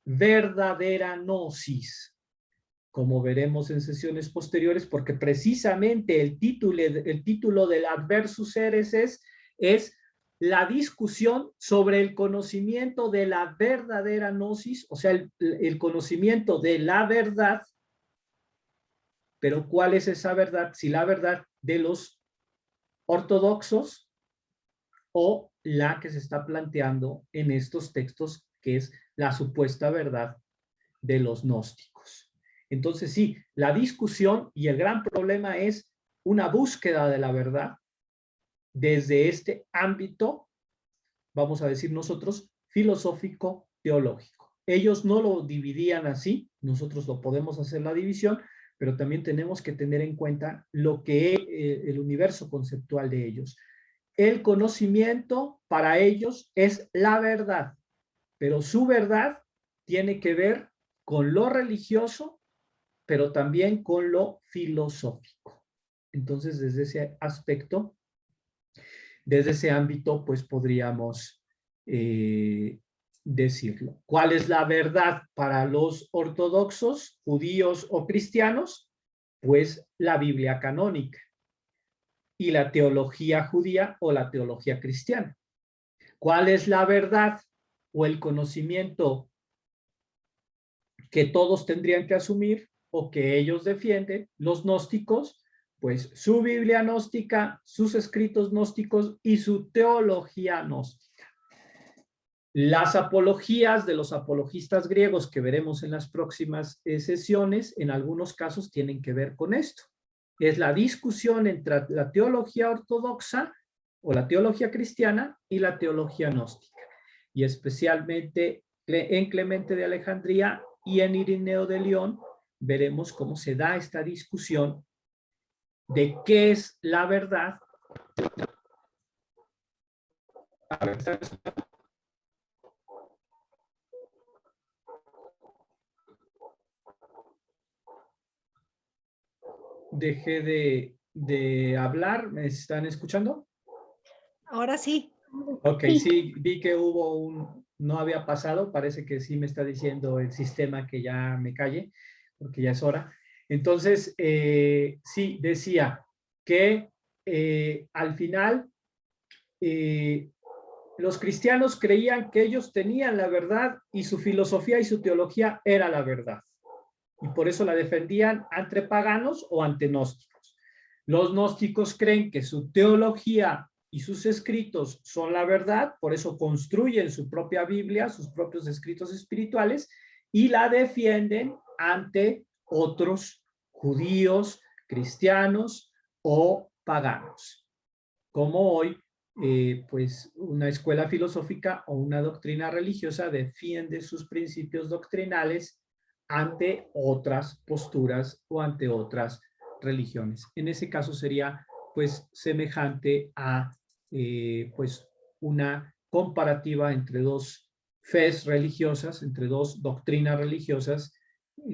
verdadera gnosis, como veremos en sesiones posteriores, porque precisamente el título del Adversus Hereses es la discusión sobre el conocimiento de la verdadera gnosis, o sea, el conocimiento de la verdad, pero ¿cuál es esa verdad? Si la verdad de los ortodoxos o la que se está planteando en estos textos, que es la supuesta verdad de los gnósticos. Entonces, sí, la discusión y el gran problema es una búsqueda de la verdad desde este ámbito, vamos a decir nosotros, filosófico-teológico. Ellos no lo dividían así, nosotros lo podemos hacer la división, pero también tenemos que tener en cuenta lo que es el universo conceptual de ellos. El conocimiento para ellos es la verdad, pero su verdad tiene que ver con lo religioso, pero también con lo filosófico. Entonces, desde ese aspecto, desde ese ámbito, pues podríamos decirlo. ¿Cuál es la verdad para los ortodoxos, judíos o cristianos? Pues la Biblia canónica y la teología judía o la teología cristiana. ¿Cuál es la verdad o el conocimiento que todos tendrían que asumir o que ellos defienden, los gnósticos? Pues su Biblia gnóstica, sus escritos gnósticos y su teología gnóstica. Las apologías de los apologistas griegos que veremos en las próximas sesiones, en algunos casos tienen que ver con esto. Es la discusión entre la teología ortodoxa o la teología cristiana y la teología gnóstica. Y especialmente en Clemente de Alejandría y en Irineo de León veremos cómo se da esta discusión de qué es la verdad. Dejé de hablar, ¿me están escuchando? Ahora sí. Ok, sí, vi que no había pasado, parece que sí me está diciendo el sistema que ya me calle, porque ya es hora. Entonces, sí, decía que al final Los cristianos creían que ellos tenían la verdad y su filosofía y su teología era la verdad. Y por eso la defendían ante paganos o ante gnósticos. Los gnósticos creen que su teología y sus escritos son la verdad, por eso construyen su propia Biblia, sus propios escritos espirituales, y la defienden ante otros judíos, cristianos o paganos. Como hoy, pues una escuela filosófica o una doctrina religiosa defiende sus principios doctrinales ante otras posturas o ante otras religiones. En ese caso sería pues semejante a pues una comparativa entre dos fes religiosas, entre dos doctrinas religiosas,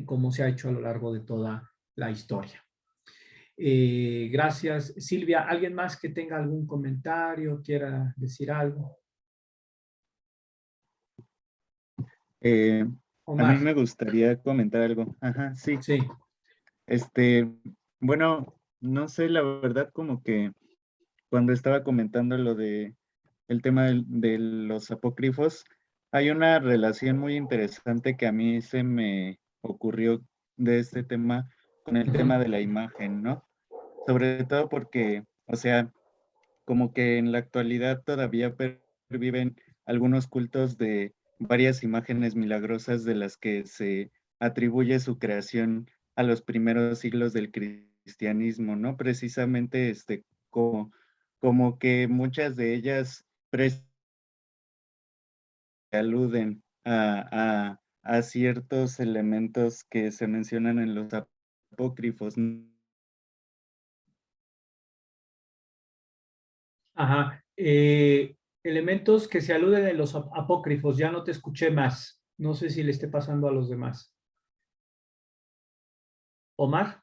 como se ha hecho a lo largo de toda la historia. Gracias. Silvia, ¿alguien más que tenga algún comentario, quiera decir algo? A mí Omar. me gustaría comentar algo. Ajá, sí. Sí. Bueno, no sé, la verdad, como que cuando estaba comentando lo de el tema de los apócrifos, hay una relación muy interesante que a mí se me ocurrió de este tema con el tema de la imagen, ¿no? Sobre todo porque, o sea, como que en la actualidad todavía perviven algunos cultos de varias imágenes milagrosas de las que se atribuye su creación a los primeros siglos del cristianismo, ¿no? Precisamente como que muchas de ellas aluden a ciertos elementos que se mencionan en los apócrifos. Ajá. Elementos que se aluden en los apócrifos. Ya no te escuché más. No sé si le esté pasando a los demás. Omar.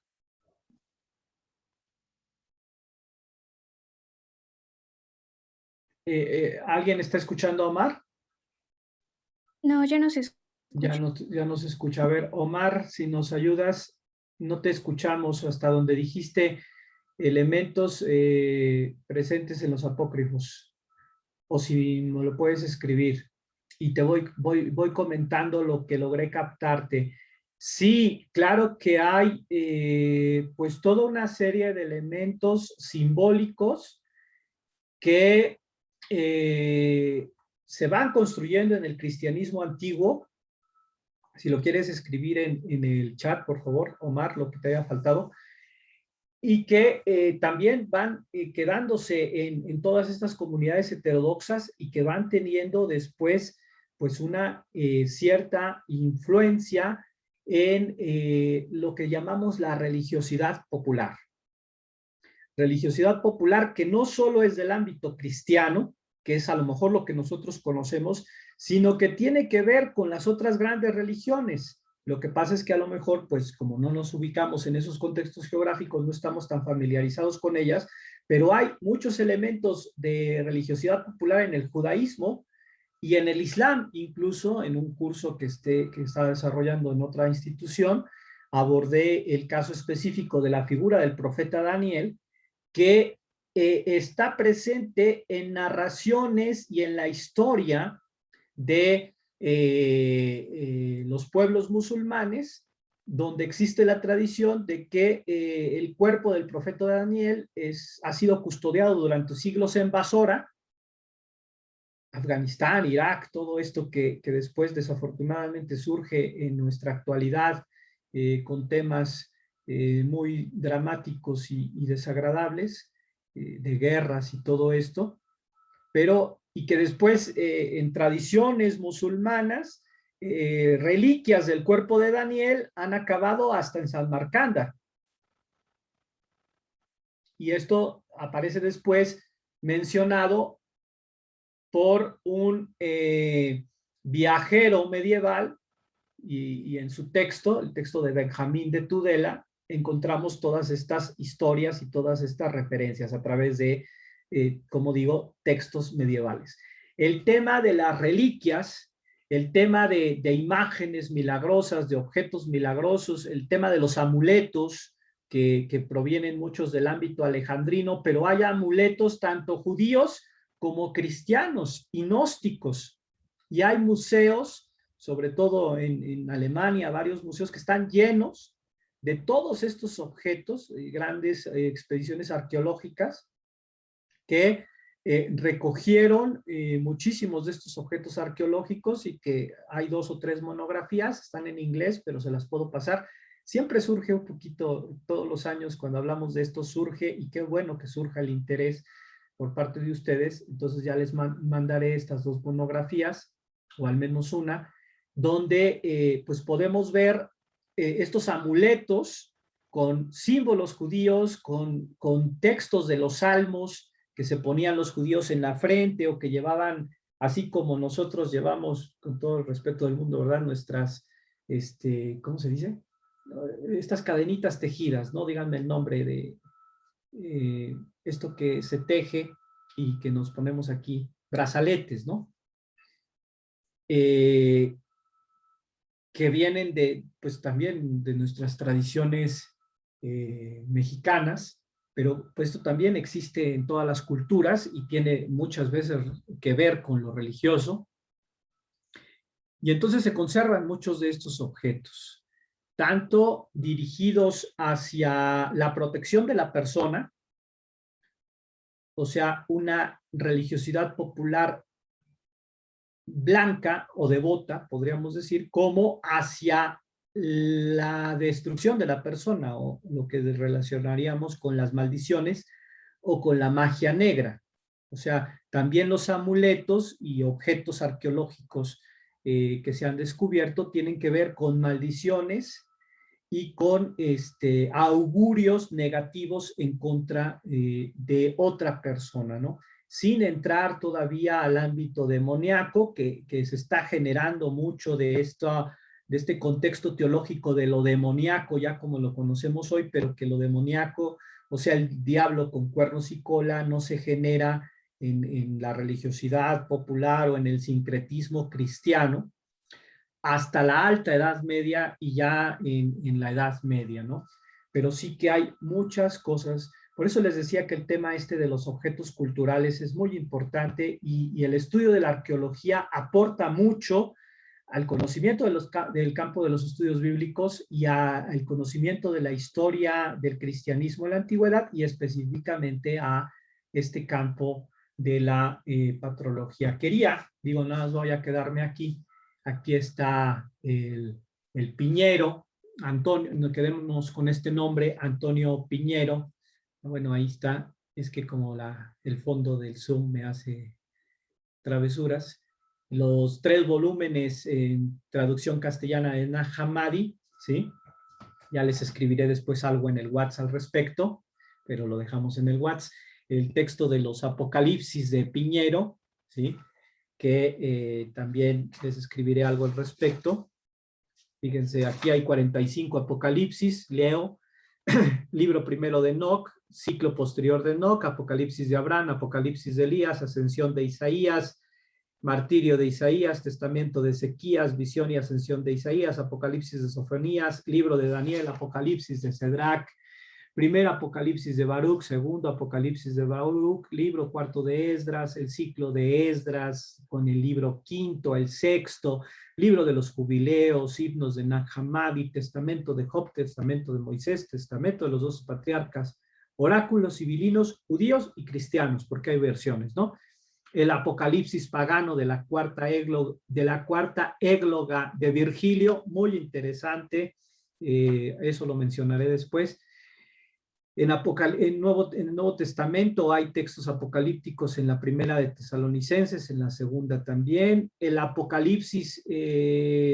¿Alguien está escuchando a Omar? No, ya no se Ya escucha. ya no se escucha. A ver, Omar, si nos ayudas, no te escuchamos hasta donde dijiste elementos presentes en los apócrifos. O si no lo puedes escribir. Y te voy comentando lo que logré captarte. Sí, claro que hay pues toda una serie de elementos simbólicos que se van construyendo en el cristianismo antiguo. Si lo quieres escribir en el chat, por favor, Omar, lo que te haya faltado, y que también van quedándose en todas estas comunidades heterodoxas y que van teniendo después pues una cierta influencia en lo que llamamos la religiosidad popular. Religiosidad popular que no solo es del ámbito cristiano, que es a lo mejor lo que nosotros conocemos, sino que tiene que ver con las otras grandes religiones. Lo que pasa es que a lo mejor, pues como no nos ubicamos en esos contextos geográficos, no estamos tan familiarizados con ellas, pero hay muchos elementos de religiosidad popular en el judaísmo y en el islam, incluso en un curso que está desarrollando en otra institución, abordé el caso específico de la figura del profeta Daniel, que está presente en narraciones y en la historia de los pueblos musulmanes, donde existe la tradición de que el cuerpo del profeta Daniel ha sido custodiado durante siglos en Basora, Afganistán, Irak, todo esto que después desafortunadamente surge en nuestra actualidad con temas muy dramáticos y desagradables, de guerras y todo esto, pero y que después en tradiciones musulmanas, reliquias del cuerpo de Daniel han acabado hasta en Samarcanda. Y esto aparece después mencionado por un viajero medieval y en su texto, el texto de Benjamín de Tudela, encontramos todas estas historias y todas estas referencias a través de, como digo, textos medievales. El tema de las reliquias, el tema de imágenes milagrosas, de objetos milagrosos, el tema de los amuletos, que provienen muchos del ámbito alejandrino, pero hay amuletos tanto judíos como cristianos y gnósticos. Y hay museos, sobre todo en Alemania, varios museos que están llenos de todos estos objetos, grandes expediciones arqueológicas que recogieron muchísimos de estos objetos arqueológicos y que hay 2 o 3 monografías, están en inglés, pero se las puedo pasar. Siempre surge un poquito, todos los años cuando hablamos de esto surge, y qué bueno que surja el interés por parte de ustedes. Entonces ya les mandaré estas 2 monografías, o al menos una, donde pues podemos ver estos amuletos con símbolos judíos, con textos de los salmos que se ponían los judíos en la frente, o que llevaban, así como nosotros llevamos, con todo el respeto del mundo, ¿verdad? Nuestras, ¿cómo se dice? Estas cadenitas tejidas, ¿no? Díganme el nombre de esto que se teje y que nos ponemos aquí, brazaletes, ¿no? Que vienen de, pues también de nuestras tradiciones mexicanas, pero pues esto también existe en todas las culturas y tiene muchas veces que ver con lo religioso. Y entonces se conservan muchos de estos objetos, tanto dirigidos hacia la protección de la persona, o sea, una religiosidad popular blanca o devota, podríamos decir, como hacia la destrucción de la persona, o lo que relacionaríamos con las maldiciones o con la magia negra. O sea, también los amuletos y objetos arqueológicos que se han descubierto tienen que ver con maldiciones y con augurios negativos en contra de otra persona, ¿no? Sin entrar todavía al ámbito demoníaco, que se está generando mucho de este contexto teológico de lo demoníaco, ya como lo conocemos hoy, pero que lo demoníaco, o sea, el diablo con cuernos y cola, no se genera en la religiosidad popular o en el sincretismo cristiano, hasta la alta Edad Media y ya en la Edad Media, ¿no? Pero sí que hay muchas cosas. Por eso les decía que el tema de los objetos culturales es muy importante, y el estudio de la arqueología aporta mucho al conocimiento del campo de los estudios bíblicos y al conocimiento de la historia del cristianismo en la antigüedad, y específicamente a este campo de la patrología. Nada más voy a quedarme aquí. Aquí está el Piñero, Antonio, nos quedemos con este nombre, Antonio Piñero. Bueno, ahí está, es que como el fondo del Zoom me hace travesuras. Los 3 volúmenes en traducción castellana de Nag Hammadi, ¿sí? Ya les escribiré después algo en el WhatsApp al respecto, pero lo dejamos en el WhatsApp. El texto de los Apocalipsis de Piñero, ¿sí? Que también les escribiré algo al respecto. Fíjense, aquí hay 45 Apocalipsis, leo, libro primero de Enoc, ciclo posterior de Enoc, Apocalipsis de Abraham, Apocalipsis de Elías, ascensión de Isaías, martirio de Isaías, testamento de Ezequías, visión y ascensión de Isaías, Apocalipsis de Sofonías, libro de Daniel, Apocalipsis de Cedrac, primer Apocalipsis de Baruch, segundo Apocalipsis de Baruch, libro cuarto de Esdras, el ciclo de Esdras con el libro quinto, el sexto, libro de los jubileos, himnos de Nag Hammadi, testamento de Job, testamento de Moisés, testamento de los 12 patriarcas, oráculos civilinos, judíos y cristianos, porque hay versiones, ¿no? El Apocalipsis pagano de la cuarta égloga de Virgilio, muy interesante, eso lo mencionaré después. En el Nuevo Testamento hay textos apocalípticos en la primera de Tesalonicenses, en la segunda también. El Apocalipsis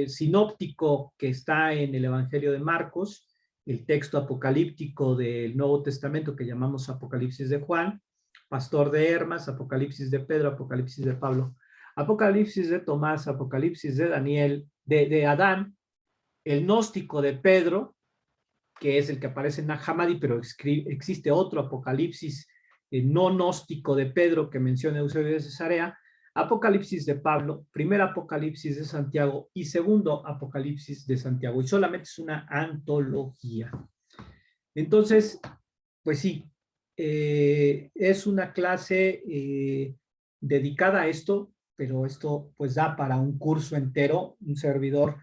sinóptico que está en el Evangelio de Marcos, el texto apocalíptico del Nuevo Testamento que llamamos Apocalipsis de Juan, Pastor de Hermas, Apocalipsis de Pedro, Apocalipsis de Pablo, Apocalipsis de Tomás, Apocalipsis de Daniel, de Adán, el gnóstico de Pedro, que es el que aparece en Nag Hammadi, pero existe otro Apocalipsis no gnóstico de Pedro que menciona Eusebio de Cesarea, Apocalipsis de Pablo, primer Apocalipsis de Santiago y segundo Apocalipsis de Santiago, y solamente es una antología. Entonces, pues sí, es una clase dedicada a esto, pero esto pues da para un curso entero. Un servidor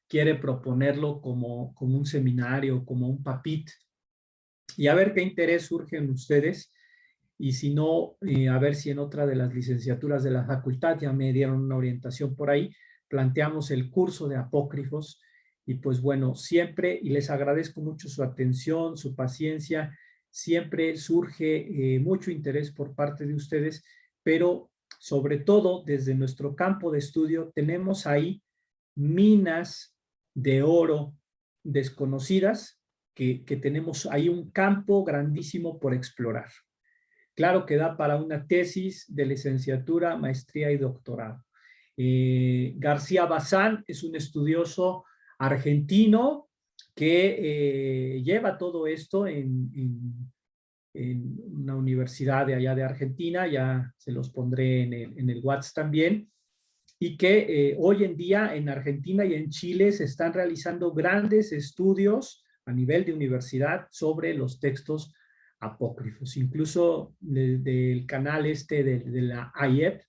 quiere proponerlo como un seminario, como un papit, y a ver qué interés surge en ustedes, y si no, a ver si en otra de las licenciaturas de la facultad ya me dieron una orientación por ahí, planteamos el curso de apócrifos. Y pues bueno, siempre, y les agradezco mucho su atención, su paciencia, siempre surge mucho interés por parte de ustedes, pero sobre todo desde nuestro campo de estudio tenemos ahí minas de oro desconocidas, que tenemos ahí un campo grandísimo por explorar. Claro que da para una tesis de licenciatura, maestría y doctorado. García Bazán es un estudioso argentino que lleva todo esto en una universidad de allá de Argentina, ya se los pondré en el WhatsApp también, y que hoy en día en Argentina y en Chile se están realizando grandes estudios a nivel de universidad sobre los textos apócrifos. Incluso del canal de la AIEP,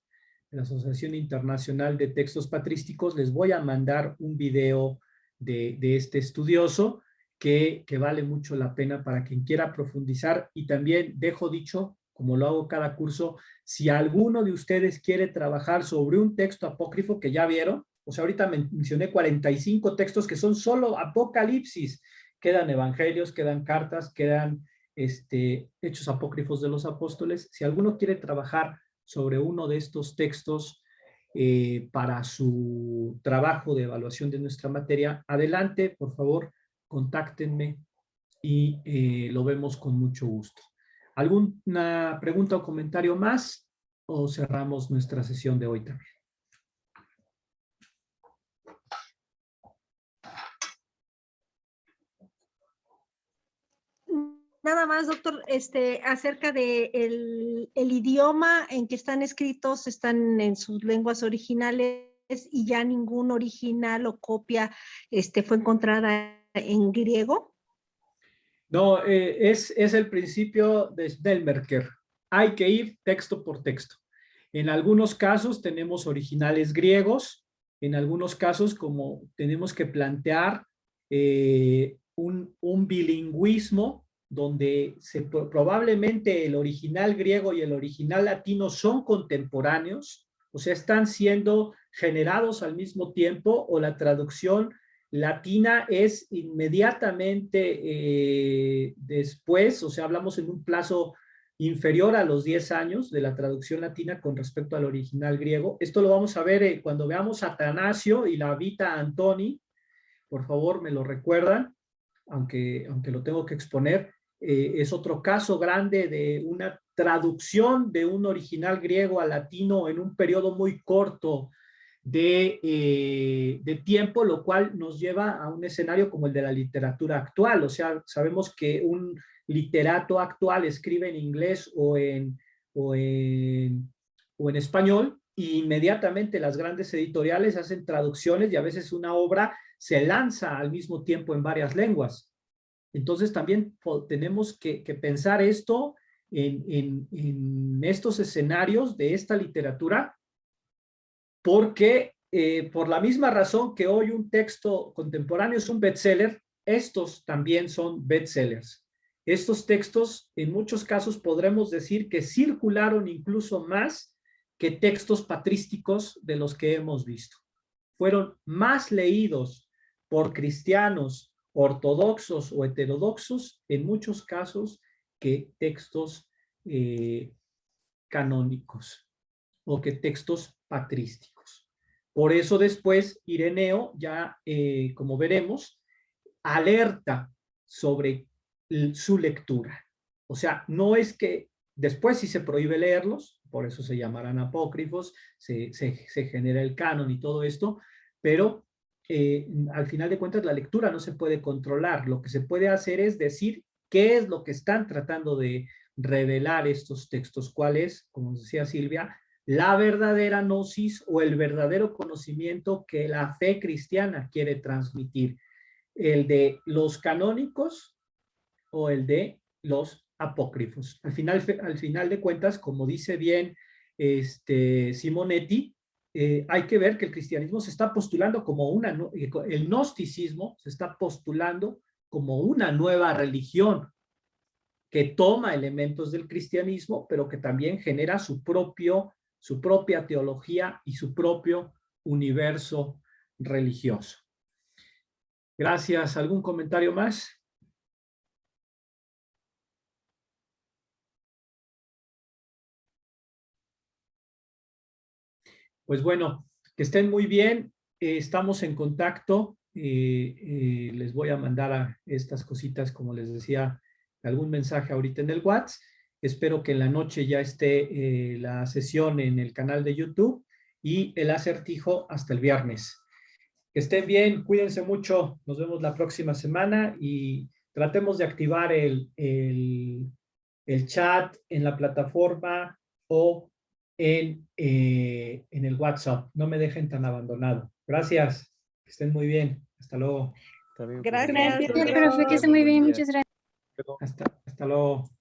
la Asociación Internacional de Textos Patrísticos, les voy a mandar un video de este estudioso que vale mucho la pena para quien quiera profundizar. Y también dejo dicho, como lo hago cada curso, si alguno de ustedes quiere trabajar sobre un texto apócrifo que ya vieron, o sea, ahorita mencioné 45 textos que son solo Apocalipsis, quedan evangelios, quedan cartas, quedan hechos apócrifos de los apóstoles. Si alguno quiere trabajar sobre uno de estos textos para su trabajo de evaluación de nuestra materia, adelante, por favor, contáctenme y lo vemos con mucho gusto. ¿Alguna pregunta o comentario más? ¿O cerramos nuestra sesión de hoy también? Nada más, doctor, acerca de el idioma en que están escritos, están en sus lenguas originales y ya ningún original o copia fue encontrada en griego. No, es el principio de Snellmerker. Hay que ir texto por texto. En algunos casos tenemos originales griegos, en algunos casos como tenemos que plantear un bilingüismo donde probablemente el original griego y el original latino son contemporáneos, o sea, están siendo generados al mismo tiempo, o la traducción latina es inmediatamente después, o sea, hablamos en un plazo inferior a los 10 años de la traducción latina con respecto al original griego. Esto lo vamos a ver cuando veamos a Atanasio y la Vita Antoni. Por favor, me lo recuerdan, aunque lo tengo que exponer. Es otro caso grande de una traducción de un original griego a latino en un periodo muy corto de tiempo, lo cual nos lleva a un escenario como el de la literatura actual. O sea, sabemos que un literato actual escribe en inglés o en español, y inmediatamente las grandes editoriales hacen traducciones, y a veces una obra se lanza al mismo tiempo en varias lenguas. Entonces también tenemos que pensar esto en estos escenarios de esta literatura, porque por la misma razón que hoy un texto contemporáneo es un bestseller, estos también son bestsellers. Estos textos, en muchos casos, podremos decir que circularon incluso más que textos patrísticos de los que hemos visto. Fueron más leídos por cristianos ortodoxos o heterodoxos, en muchos casos, que textos canónicos o que textos patrísticos. Por eso después Ireneo ya, como veremos, alerta sobre su lectura. O sea, no es que después sí se prohíbe leerlos, por eso se llamarán apócrifos, se genera el canon y todo esto, pero al final de cuentas la lectura no se puede controlar. Lo que se puede hacer es decir qué es lo que están tratando de revelar estos textos, cuál es, como decía Silvia, la verdadera gnosis o el verdadero conocimiento que la fe cristiana quiere transmitir, el de los canónicos o el de los apócrifos. Al final de cuentas, como dice bien Simonetti, hay que ver que el cristianismo se está postulando como el gnosticismo se está postulando como una nueva religión que toma elementos del cristianismo, pero que también genera su propia teología y su propio universo religioso. Gracias. ¿Algún comentario más? Pues bueno, que estén muy bien. Estamos en contacto. Les voy a mandar estas cositas, como les decía, algún mensaje ahorita en el WhatsApp. Espero que en la noche ya esté la sesión en el canal de YouTube y el acertijo hasta el viernes. Que estén bien, cuídense mucho. Nos vemos la próxima semana y tratemos de activar el chat en la plataforma o en el WhatsApp. No me dejen tan abandonado. Gracias. Que estén muy bien. Hasta luego. Está bien, Gracias. Gracias, profe, que esté muy bien. Muchas gracias. Hasta luego.